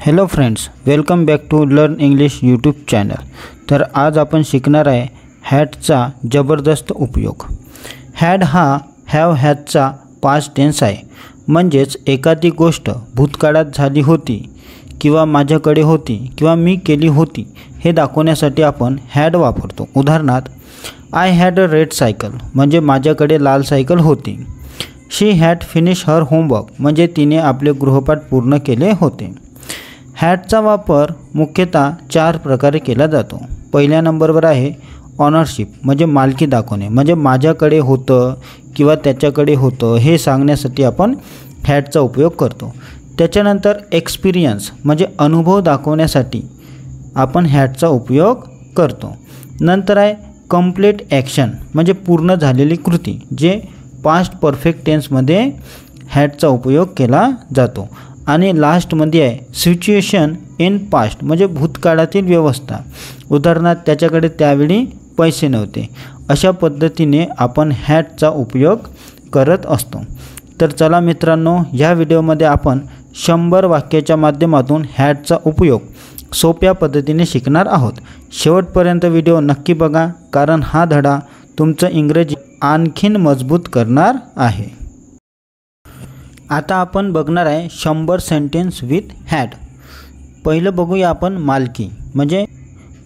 Hello friends, welcome back to learn English YouTube channel. तर आज आपण शिकणार आहे हॅडचा जबरदस्त उपयोग। हॅड हा हॅव हॅजचा पास्ट टेन्स आहे, म्हणजेच एखादी गोष्ट भूतकाळात झाली होती किंवा माझ्याकडे होती किंवा मी केली होती हे दाखवण्यासाठी आपण हॅड वापरतो। उदाहरणार्थ, I had a red cycle म्हणजे माझ्याकडे लाल सायकल होती। शी हॅड फिनिश हर होमवर्क म्हणजे तिने आपले गृहपाठ पूर्ण केले होते। हॅडचा वापर मुख्यतः 4 प्रकारे केला जातो। पहिल्या नंबरवर आहे ऑनरशिप म्हणजे मालकी दाखवणे, म्हणजे माझ्याकडे होतं किंवा त्याच्याकडे होतं हे सांगण्यासाठी आपण हॅडचा उपयोग करतो। त्याच्यानंतर एक्सपिरियन्स म्हणजे अनुभव दाखवण्यासाठी आपण हॅडचा उपयोग करतो। नंतर आहे कंप्लीट ॲक्शन म्हणजे पूर्ण झालेली कृती, जे पास्ट परफेक्ट टेन्समध्ये हॅडचा उपयोग केला जातो। आणि लास्टमध्ये आहे सिच्युएशन इन पास्ट म्हणजे भूतकाळातील व्यवस्था, उदाहरणार्थ त्याच्याकडे त्यावेळी पैसे नव्हते। अशा पद्धतीने आपण हॅडचा उपयोग करत असतो। तर चला मित्रांनो, या व्हिडिओमध्ये आपण 100 वाक्याच्या माध्यमातून हॅडचा उपयोग सोप्या पद्धतीने शिकणार आहोत। शेवटपर्यंत व्हिडिओ नक्की बघा, कारण हा धडा तुमचं इंग्रजी आणखीन मजबूत करणार आहे। आता आपण बघणार आहे 100 सेंटेन्स विथ हॅड। पहिलं बघूया आपण मालकी म्हणजे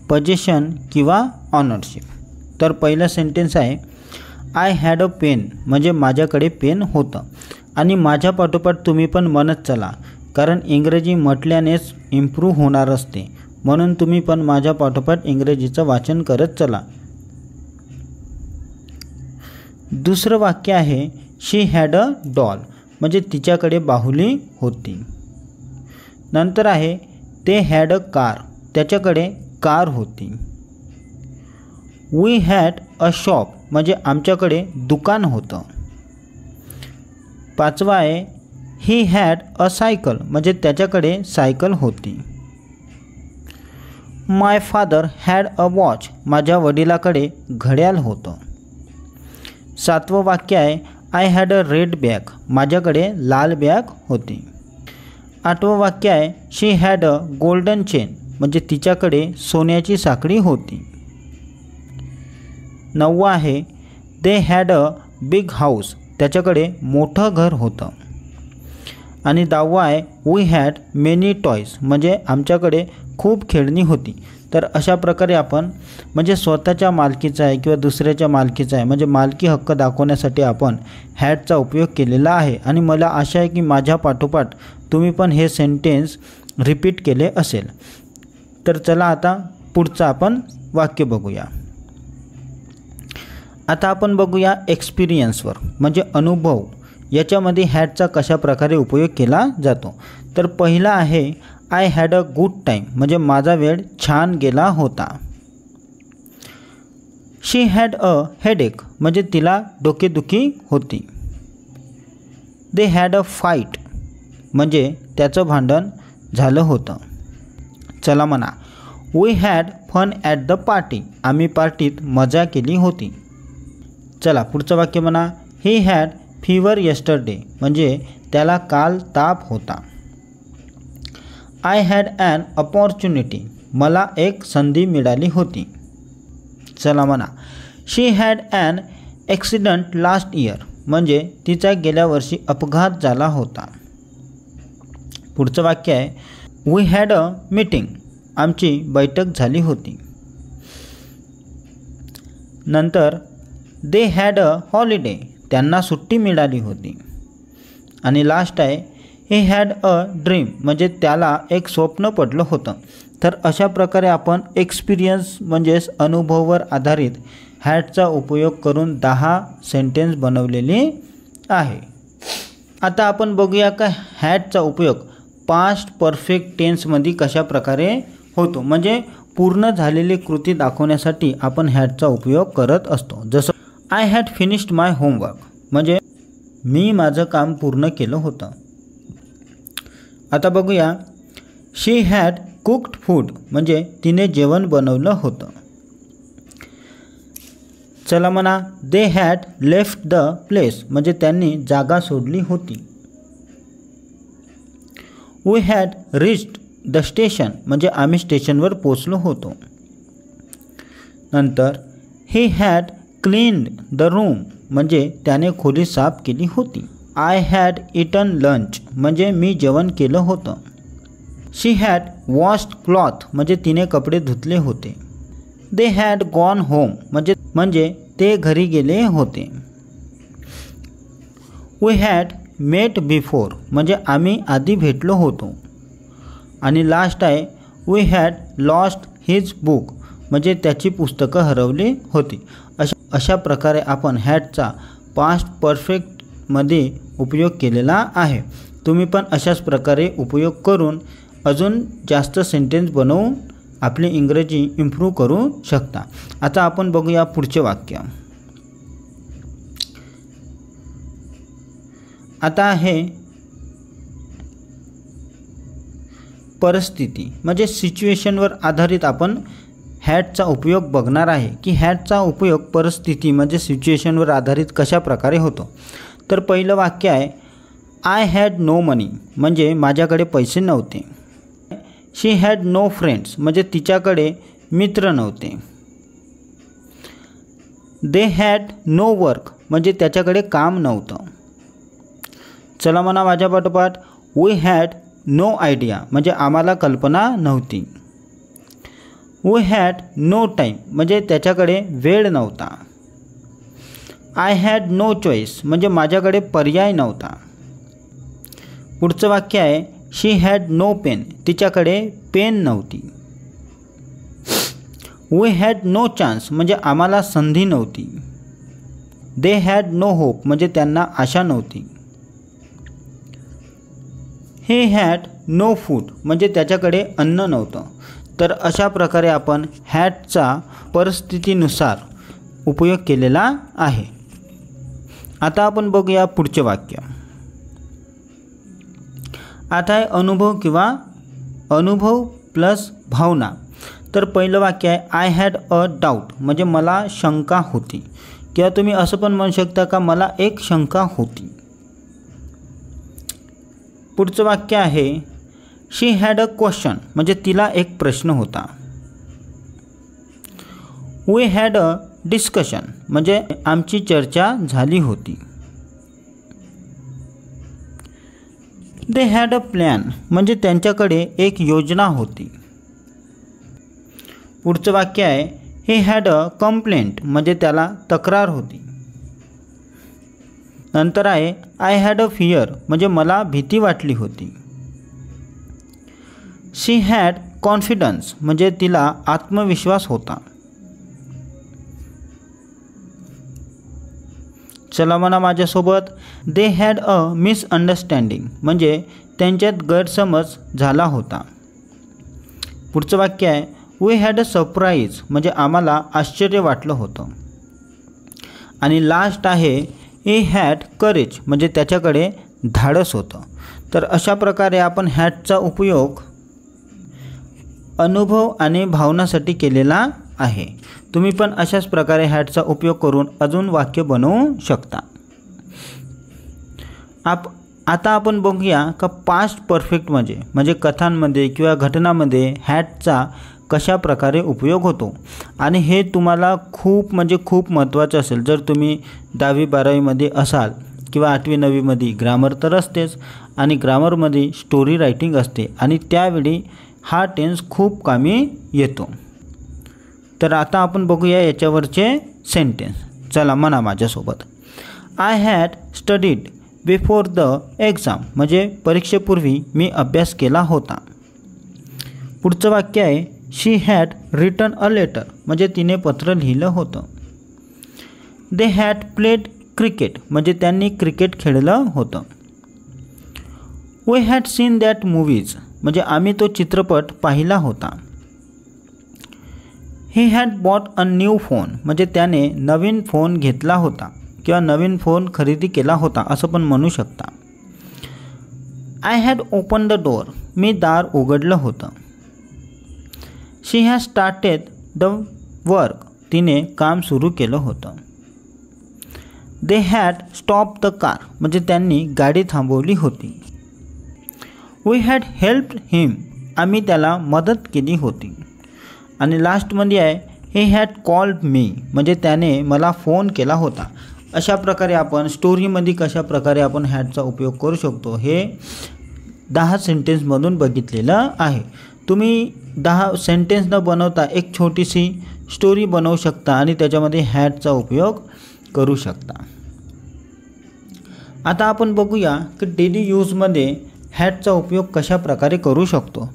पोजेशन किंवा ऑनरशिप। तर पहिलं सेंटेन्स आहे आय हॅड अ पेन म्हणजे माझ्याकडे पेन होतं। आणि माझ्या पाठोपाठ तुम्ही पण म्हणत चला, कारण इंग्रजी म्हटल्यानेच इम्प्रूव्ह होणार असते, म्हणून तुम्ही पण माझ्या पाठोपाठ इंग्रजीचं वाचन करत चला। दुसरं वाक्य आहे शी हॅड अ डॉल म्हणजे तिच्याकडे बाहुली होती। नंतर आहे ते हॅड अ कार त्याच्याकडे कार होती। वी हॅड अ शॉप म्हणजे आमच्याकडे दुकान होतं। पाचवा आहे ही हॅड अ सायकल म्हणजे त्याच्याकडे सायकल होती। माय फादर हॅड अ वॉच माझ्या वडिलाकडे घड्याळ होतं। 7वं वाक्य आहे I had a red bag माझ्याकडे लाल बॅग होती। 8वं वाक्य आहे she had a golden chain म्हणजे तिच्याकडे सोन्याची साखळी होती। 9वं आहे they had a big house त्याच्याकडे मोठं घर होतं। आणि 10वं आहे वी हॅड मेनी टॉयज म्हणजे आमच्याकडे खूप खेळणी होती। तर अशा प्रकारे आपण म्हणजे स्वतःच्या मालकीचा आहे किंवा दुसऱ्याच्या मालकीचा आहे म्हणजे मालकी हक्क दाखवण्यासाठी आपण हॅडचा उपयोग केलेला आहे। आणि मला आशा आहे की माझ्या पाठोपाठ तुम्ही पण हे सेंटेन्स रिपीट केले असेल। तर चला आता पुढचं आपण वाक्य बघूया। आता आपण बघूया एक्सपिरियन्सवर म्हणजे अनुभव, याच्यामध्ये हॅडचा कशा प्रकारे उपयोग केला जातो। तर पहिला आहे I had a good time म्हणजे माझा वेळ छान गेला होता। शी हॅड अ हेडेक म्हणजे तिला डोकेदुखी होती। दे हॅड अ फाईट म्हणजे त्याचं भांडण झालं होतं। चला म्हणा we had fun at the party आम्ही पार्टीत मजा केली होती। चला पुढचं वाक्य म्हणा ही हॅड फीवर येस्टरडे म्हणजे त्याला काल ताप होता। आय हॅड ॲन अपॉर्च्युनिटी मला एक संधी मिळाली होती। चला म्हणा she had an accident last year म्हणजे तिचा गेल्या वर्षी अपघात झाला होता। पुढचं वाक्य आहे वी हॅड अ मीटिंग आमची बैठक झाली होती। नंतर दे हॅड अ हॉलिडे त्यांना सुट्टी मिळाली होती। आणि लास्ट आहे ही हॅड अ ड्रीम म्हणजे त्याला एक स्वप्न पडलं होतं। तर अशा प्रकारे आपण एक्सपिरियन्स म्हणजेच अनुभवावर आधारित हॅडचा उपयोग करून 10 सेंटेन्स बनवलेली आहे। आता आपण बघूया का हॅडचा उपयोग पास्ट परफेक्ट टेन्समध्ये कशा प्रकारे होतो। म्हणजे पूर्ण झालेली कृती दाखवण्यासाठी आपण हॅडचा उपयोग करत असतो। जसं I had finished my homework म्हणजे मी माझं काम पूर्ण केलं होतं। आता बघूया शी हॅड कुक्ड फूड म्हणजे तिने जेवण बनवलं होतं। चला म्हणा they had left the place म्हणजे त्यांनी जागा सोडली होती। We had reached the station म्हणजे आम्ही स्टेशनवर पोचलो होतो. नंतर he had cleaned the room म्हणजे त्याने खोली साफ केली होती. आय हॅड इटन लंच म्हणजे मी जेवण केलं होतं. शी हॅड वॉश्ड क्लॉथ म्हणजे तिने कपडे धुतले होते. दे हॅड गॉन होम म्हणजे ते घरी गेले होते. वी हॅड मेट बिफोर म्हणजे आम्ही आधी भेटलो होतो. आणि लास्ट आहे we had lost his book म्हणजे त्याची पुस्तकं हरवली होती. अशा प्रकारे आपण हॅडचा पास्ट परफेक्टमध्ये उपयोग केलेला आहे. तुम्ही पण अशाच प्रकारे उपयोग करून अजून जास्त सेंटेन्स बनवून आपली इंग्रजी इम्प्रूव्ह करू शकता. आता आपण बघूया पुढचे वाक्य. आता आहे परिस्थिती म्हणजे सिच्युएशनवर आधारित आपण हॅडचा उपयोग बघणार आहे की हॅडचा उपयोग परिस्थिती म्हणजे सिच्युएशनवर आधारित कशा प्रकारे होतो. तर पहिलं वाक्य आहे आय हॅड नो मनी म्हणजे माझ्याकडे पैसे नव्हते. शी हॅड नो फ्रेंड्स म्हणजे तिच्याकडे मित्र नव्हते. दे हॅड नो वर्क म्हणजे त्याच्याकडे काम नव्हतं. चला म्हणा माझ्या पाठोपाठ वी हॅड नो आयडिया म्हणजे आम्हाला कल्पना नव्हती. वी हॅड नो टाईम म्हणजे त्याच्याकडे वेळ नव्हता. आय हॅड नो चॉईस म्हणजे माझ्याकडे पर्याय नव्हता. पुढचं वाक्य आहे शी हॅड नो पेन तिच्याकडे पेन नव्हती. वी हॅड नो चान्स म्हणजे आम्हाला संधी नव्हती. दे हॅड नो होप म्हणजे त्यांना आशा नव्हती. ही हॅड नो फूड म्हणजे त्याच्याकडे अन्न नव्हतं. तर अशा प्रकारे आपण हॅडचा परिस्थितीनुसार उपयोग केलेला आहे. आता आपण बघूया पुढचे वाक्य. आता आहे अनुभव किंवा अनुभव प्लस भावना. तर पहिलं वाक्य आहे आय हॅड अ डाऊट म्हणजे मला शंका होती किंवा तुम्ही असं पण म्हणू शकता का मला एक शंका होती. पुढचं वाक्य आहे शी हॅड अ क्वेश्चन म्हणजे तिला एक प्रश्न होता. वी हॅड अ डिस्कशन म्हणजे आमची चर्चा झाली होती. दे हॅड अ प्लॅन म्हणजे त्यांच्याकडे एक योजना होती. पुढचं वाक्य आहे ही हॅड अ कंप्लेंट म्हणजे त्याला तक्रार होती. नंतर आहे आय हॅड अ फिअर म्हणजे मला भीती वाटली होती. शी हॅड कॉन्फिडन्स म्हणजे तिला आत्मविश्वास होता. चला म्हणा माझ्यासोबत दे हॅड अ मिसअंडरस्टँडिंग म्हणजे त्यांच्यात गैरसमज झाला होता. पुढचं वाक्य आहे वी हॅड अ सरप्राईज म्हणजे आम्हाला आश्चर्य वाटलं होतं. आणि लास्ट आहे ही हॅड करेज म्हणजे त्याच्याकडे धाडस होतं. तर अशा प्रकारे आपण हॅडचा उपयोग अनुभव आणि भावनासाठी केलेला आहे. तुम्ही पण अशाच प्रकारे हॅडचा उपयोग करून अजून वाक्य बनवू शकता. आता आपण बघूया का पास्ट परफेक्ट म्हणजे कथांमध्ये किंवा घटनांमध्ये हॅडचा कशा प्रकारे उपयोग होतो. आणि हे तुम्हाला खूप महत्त्वाचं असेल. जर तुम्ही 10वी 12वीमध्ये असाल किंवा 8वी 9वीमध्ये ग्रामर तर असतेच आणि ग्रामरमध्ये स्टोरी रायटिंग असते आणि त्यावेळी हा टेन्स खूप कामी येतो. तर आता आपण बघूया याच्यावरचे सेंटेन्स. चला म्हणा माझ्यासोबत I had studied before the exam म्हणजे परीक्षेपूर्वी मी अभ्यास केला होता. पुढचं वाक्य आहे she had written a letter म्हणजे तिने पत्र लिहिलं होतं. दे हॅड प्लेड क्रिकेट म्हणजे त्यांनी क्रिकेट खेळलं होतं. We had seen that movies म्हणजे आम्ही तो चित्रपट पाहिला होता. He had bought a new phone म्हणजे त्याने नवीन फोन घेतला होता किंवा नवीन फोन खरेदी केला होता असं पण म्हणू शकता. I had open the door मी दार उघडलं होतं. She has started the work तिने काम सुरू केलं होतं. They had stop the car म्हणजे त्यांनी गाडी थांबवली होती. वी हॅड हेल्प्ड हिम आम्ही त्याला मदत केली होती. आणि लास्टमध्ये आहे ही हॅड कॉल्ड मी, म्हणजे त्याने मला फोन केला होता. अशा प्रकारे आपण स्टोरीमध्ये कशा प्रकारे आपण हॅडचा उपयोग करू शकतो हे 10 सेंटेन्समधून बघितलेलं आहे. तुम्ही 10 सेंटेन्स न बनवता एक छोटीशी स्टोरी बनवू शकता आणि त्याच्यामध्ये हॅडचा उपयोग करू शकता. आता आपण बघूया की डेली यूजमध्ये हॅडचा उपयोग कशा प्रकारे करू शकतो.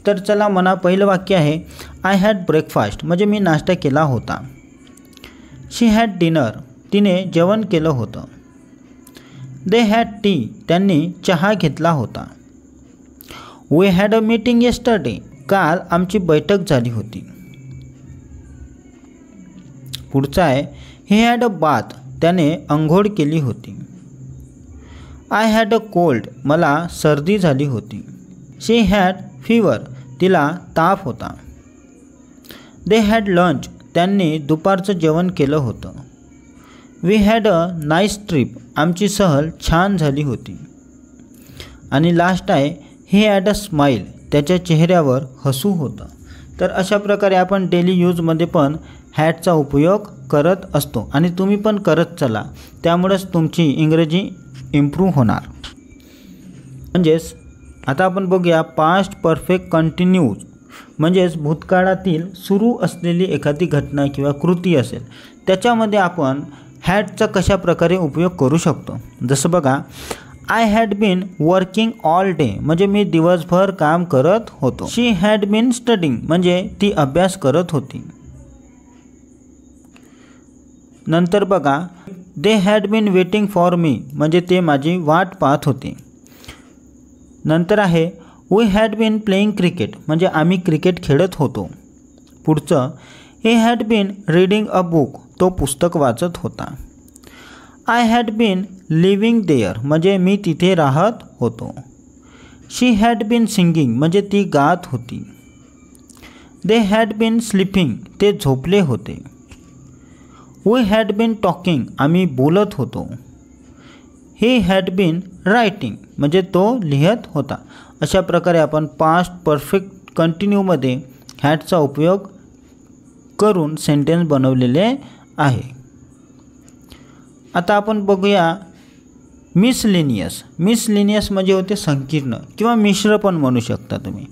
तर चला म्हणा, पहिलं वाक्य आहे आय हॅड ब्रेकफास्ट, म्हणजे मी नाश्ता केला होता. शी हॅड डिनर, तिने जेवण केलं होतं. दे हॅड टी, त्यांनी चहा घेतला होता. We had a meeting yesterday, काल आमची बैठक झाली होती. पुढचा आहे ही हॅड अ बाथ, त्याने अंघोळ केली होती. आय हॅड अ कोल्ड, मला सर्दी झाली होती. शी हॅड फीवर, तिला ताप होता. दे हॅड लंच, त्यांनी दुपारचं जेवण केलं होतं. We had a nice trip, आमची सहल छान झाली होती. आणि लास्ट आहे ही हॅड अ स्माईल, त्याच्या चेहऱ्यावर हसू होतं. तर अशा प्रकारे आपण डेली यूजमध्ये पण हॅडचा उपयोग करत असतो आणि तुम्ही पण करत चला, त्यामुळेच तुमची इंग्रजी इम्प्रूव्ह होणार. म्हणजेच आता आपण बघूया पास्ट परफेक्ट कंटिन्यूज, म्हणजेच भूतकाळातील सुरू असलेली एखादी घटना किंवा कृती असेल त्याच्यामध्ये आपण हॅडचा कशा प्रकारे उपयोग करू शकतो. जसं बघा, I had been working all day, म्हणजे मी दिवसभर काम करत होतो. शी हॅड बीन स्टडिंग, म्हणजे ती अभ्यास करत होती. नंतर बघा, they had been waiting for me, म्हणजे ते माझी वाट पाहत होते. नंतर आहे we had been playing cricket, म्हणजे आम्ही क्रिकेट खेळत होतो. पुढचं he had been reading a book, तो पुस्तक वाचत होता. I had been living there, म्हणजे मी तिथे राहत होतो. शी हॅड बीन सिंगिंग, म्हणजे ती गात होती. दे हॅड बीन स्लीपिंग, ते झोपले होते. वी हॅड बीन टॉकिंग, आम्ही बोलत होतो. ही हॅड बीन रायटिंग, म्हणजे तो लिहित होता. अशा प्रकारे आपण पास्ट परफेक्ट कंटिन्यूमध्ये हॅडचा उपयोग करून सेंटेन्स बनवलेले आहे. आता आपण बघूया मिसलेनियस. मिसलेनियस म्हणजे होते संकीर्ण किंवा मिश्र पण म्हणू शकता तुम्ही.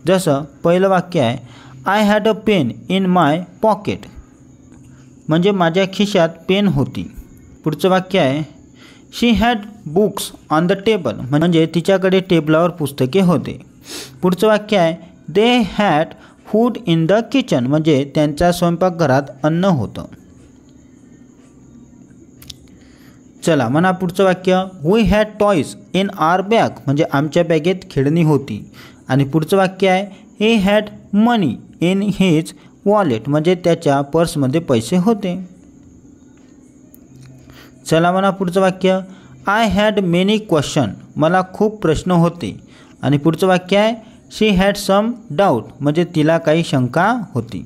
जसं पहिलं वाक्य आहे I had a pen in my pocket, म्हणजे माझ्या खिशात पेन होती. पुढचं वाक्य आहे she had books on the table, म्हणजे तिच्याकडे टेबलावर पुस्तके होते. पुढचं वाक्य आहे they had food in the kitchen, म्हणजे त्यांच्या स्वयंपाकघरात अन्न होतं. चला म्हणा पुढचं वाक्य we had toys in our bag, म्हणजे आमच्या बॅगेत खेळणी होती. आणि पुढचं वाक्य आहे he had money in his wallet, म्हणजे त्याच्या पर्समध्ये पैसे होते. चला म्हणा पुढचं वाक्य आय हॅड मेनी क्वेश्चन, मला खूप प्रश्न होते. आणि पुढचं वाक्य आहे शी हॅड सम डाऊट, म्हणजे तिला काही शंका होती.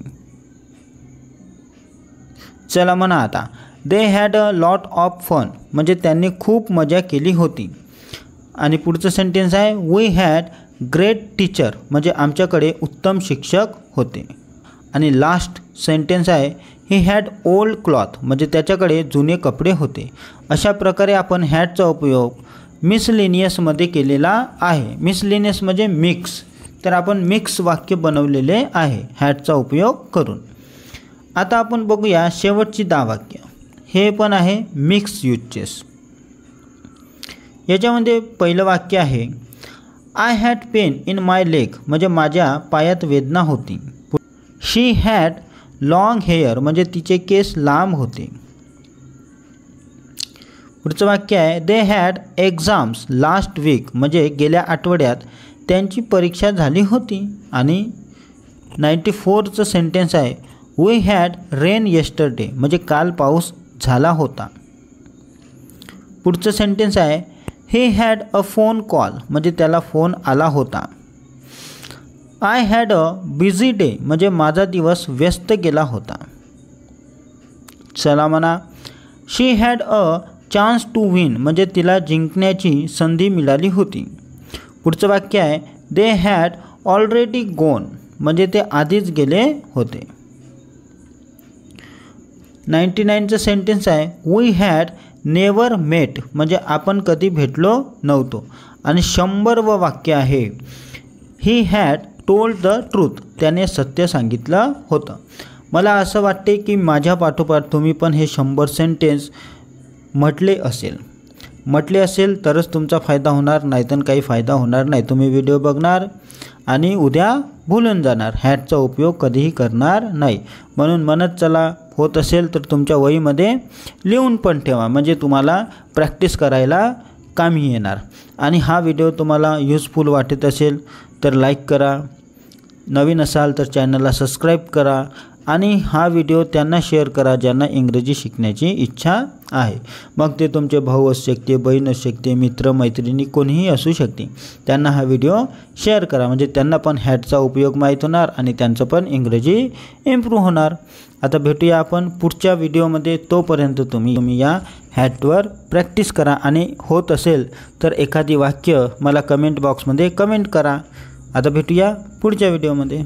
चला म्हणा आता they had a lot of fun, म्हणजे त्यांनी खूप मजा केली होती. आणि पुढचं सेंटेन्स आहे वी हॅड ग्रेट टीचर, म्हणजे आमच्याकडे उत्तम शिक्षक होते. आणि लास्ट सेंटेन्स आहे ही हॅड ओल्ड क्लॉथ, म्हणजे त्याच्याकडे जुने कपडे होते. अशा प्रकारे आपण हॅडचा उपयोग मिसलेनियसमध्ये केलेला आहे. मिसलेनियस म्हणजे मिक्स, तर आपण मिक्स वाक्य बनवलेले आहे हॅडचा उपयोग करून. आता आपण बघूया शेवटची 10 वाक्य. हे पण आहे मिक्स यूजेस. याच्यामध्ये पहिलं वाक्य आहे I had pen in my leg, म्हणजे माझ्या पायात वेदना होती. शी हॅड लॉंग हेअर, म्हणजे तिचे केस लांब होते. पुढचं वाक्य आहे they had exams last week, म्हणजे गेल्या आठवड्यात त्यांची परीक्षा झाली होती. आणि 94चं सेंटेन्स आहे वी हॅड रेन येस्टरडे, म्हणजे काल पाऊस झाला होता. पुढचं सेंटेन्स आहे he had a phone call, म्हणजे त्याला फोन आला होता. I had a busy day, म्हणजे माझा दिवस व्यस्त गेला होता. चला म्हणा she had a chance to win, म्हणजे तिला जिंकण्याची संधी मिळाली होती. पुढचं वाक्य आहे दे हॅड ऑलरेडी गॉन म्हणजे ते आधीच गेले होते. 99चं सेंटेन्स आहे वी हॅड नेवर मेट म्हणजे आपण कधी भेटलो नव्हतो. आणि 100व वाक्य आहे he had told the truth त्याने सत्य सांगितलं होतं. मला असं वाटते की माझ्या पाठोपाठ तुम्ही पण हे 100 सेंटेन्स म्हटले असेल तरच तुमचा फायदा होणार, नाहीतर काही फायदा होणार नाही. तुम्ही व्हिडिओ बघणार आणि उद्या भुलून जाणार, हॅडचा उपयोग कधीही करणार नाही. म्हणून म्हणत चला, होत असेल तर तुमच्या वहीमध्ये लिहून पण ठेवा म्हणजे तुम्हाला प्रॅक्टिस करायला कामी येणार. आणि हा व्हिडिओ तुम्हाला युजफुल वाटत असेल तर लाईक करा, नवीन असाल तर चॅनलला सबस्क्राईब करा आणि हा व्हिडिओ त्यांना शेअर करा ज्यांना इंग्रजी शिकण्याची इच्छा आहे. मग ते तुमचे भाऊ असू शकते, बहीण असू शकते, मित्र मैत्रिणी कोणीही असू शकते. त्यांना हा व्हिडिओ शेअर करा म्हणजे त्यांना पण हॅडचा उपयोग माहीत होणार आणि त्यांचं पण इंग्रजी इम्प्रूव्ह होणार. आता भेटूया आपण पुढच्या व्हिडिओमध्ये. तोपर्यंत तुम्ही या हॅडवर प्रॅक्टिस करा आणि होत असेल तर एखादी वाक्य मला कमेंट बॉक्समध्ये कमेंट करा. आता भेटूया पुढच्या व्हिडिओमध्ये.